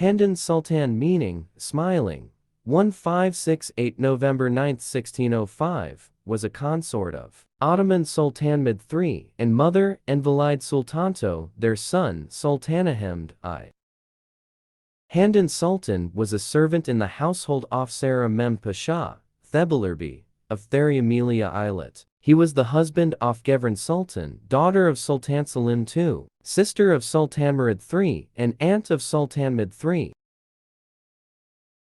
Handan Sultan meaning, smiling. 1568 November 9, 1605, was a consort of Ottoman Sultan Mehmed III and mother Envalide Sultanto, their son Sultan Ahmed I. Handan Sultan was a servant in the household of Cerrah Mehmed Pasha, Thebalerbi, of Theriamelia Islet. He was the husband of Gevran Sultan, daughter of Sultan Selim II, sister of Sultan Mehmed III, and aunt of Sultan Mehmed III.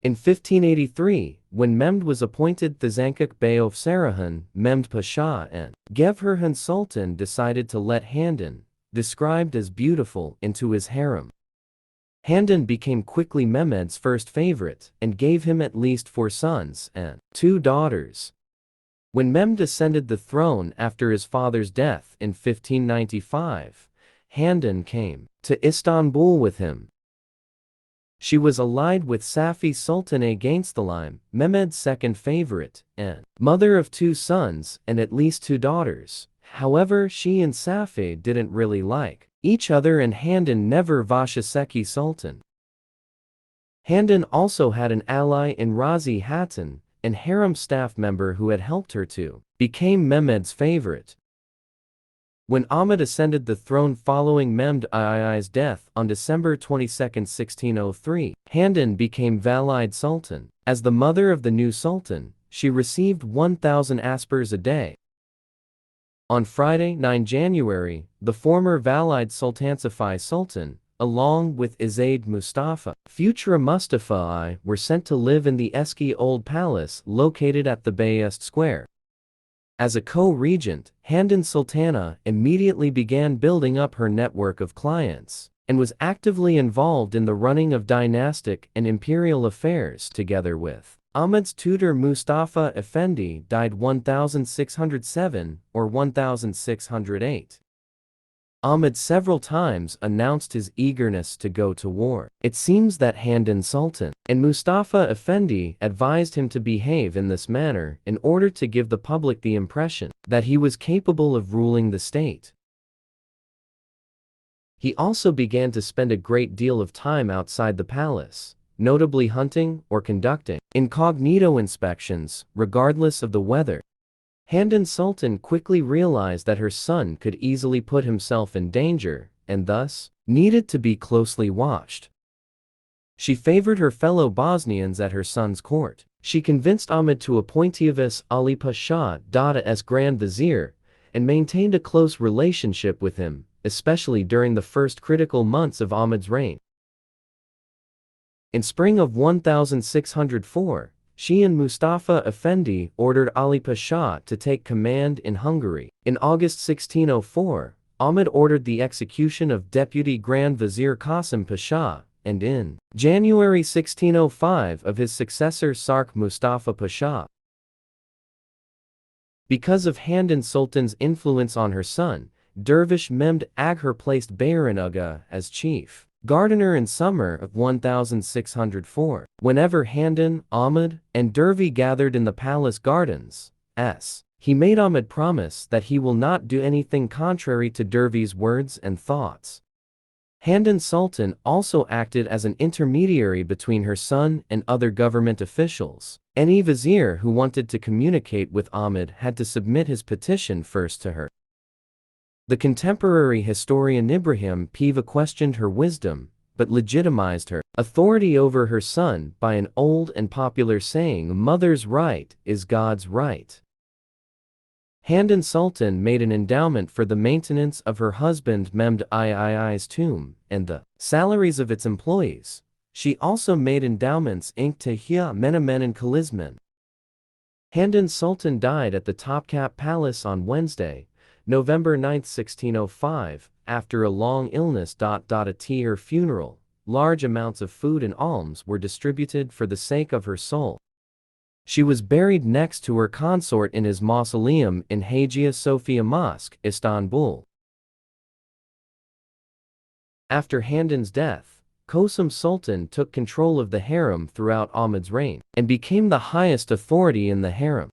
In 1583, when Mehmed was appointed Thazankuk Bey of Cerrahhan Mehmed Pasha and Gevherhan Sultan decided to let Handan, described as beautiful, into his harem. Handan became quickly Mehmed's first favorite and gave him at least 4 sons and 2 daughters. When Mehmed ascended the throne after his father's death in 1595, Handan came to Istanbul with him. She was allied with Safi Sultana Gainstalim, Mehmed's second favorite, and mother of 2 sons and at least 2 daughters. However, she and Safi didn't really like each other and Handan never Vashaseki Sultan. Handan also had an ally in Razi Hatun, an harem staff member who had helped her to became Mehmed's favorite. When Ahmed ascended the throne following Mehmed Ii's death on December 22, 1603, Handan became Valide Sultan. As the mother of the new sultan, she received 1,000 aspers a day. On Friday, 9 January, the former Valide Sultansafi Sultan, along with Izaid Mustafa, future Mustafa I, were sent to live in the Eski Old Palace located at the Bayest Square. As a co-regent, Handan Sultana immediately began building up her network of clients, and was actively involved in the running of dynastic and imperial affairs together with Ahmed's tutor Mustafa Effendi died 1607 or 1608. Ahmed several times announced his eagerness to go to war. It seems that Handan Sultan and Mustafa Effendi advised him to behave in this manner in order to give the public the impression that he was capable of ruling the state. He also began to spend a great deal of time outside the palace, notably hunting or conducting incognito inspections, regardless of the weather. Handan Sultan quickly realized that her son could easily put himself in danger, and thus needed to be closely watched. She favored her fellow Bosnians at her son's court. She convinced Ahmed to appoint Yavuz Ali Pasha Dada as Grand Vizier, and maintained a close relationship with him, especially during the first critical months of Ahmed's reign. In spring of 1604, she and Mustafa Effendi ordered Ali Pasha to take command in Hungary. In August 1604, Ahmed ordered the execution of Deputy Grand Vizier Qasim Pasha, and in January 1605 of his successor Sark Mustafa Pasha. Because of Handan Sultan's influence on her son, Dervish Mehmed Agher placed Bayranuga as chief gardener in summer of 1604. Whenever Handan, Ahmed, and Dervi gathered in the palace gardens, he made Ahmed promise that he will not do anything contrary to Dervi's words and thoughts. Handan Sultan also acted as an intermediary between her son and other government officials. Any vizier who wanted to communicate with Ahmed had to submit his petition first to her. The contemporary historian Ibrahim Piva questioned her wisdom, but legitimized her authority over her son by an old and popular saying, "Mother's right is God's right." Handan Sultan made an endowment for the maintenance of her husband Mehmed Ii's tomb and the salaries of its employees. She also made endowments inked to Hia Menemen and Kalizmen. Handan Sultan died at the Topkapı Palace on Wednesday, November 9, 1605, after a long illness. At her funeral, large amounts of food and alms were distributed for the sake of her soul. She was buried next to her consort in his mausoleum in Hagia Sophia Mosque, Istanbul. After Handan's death, Qasim Sultan took control of the harem throughout Ahmed's reign, and became the highest authority in the harem.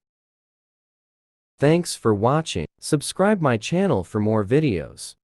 Thanks for watching. Subscribe my channel for more videos.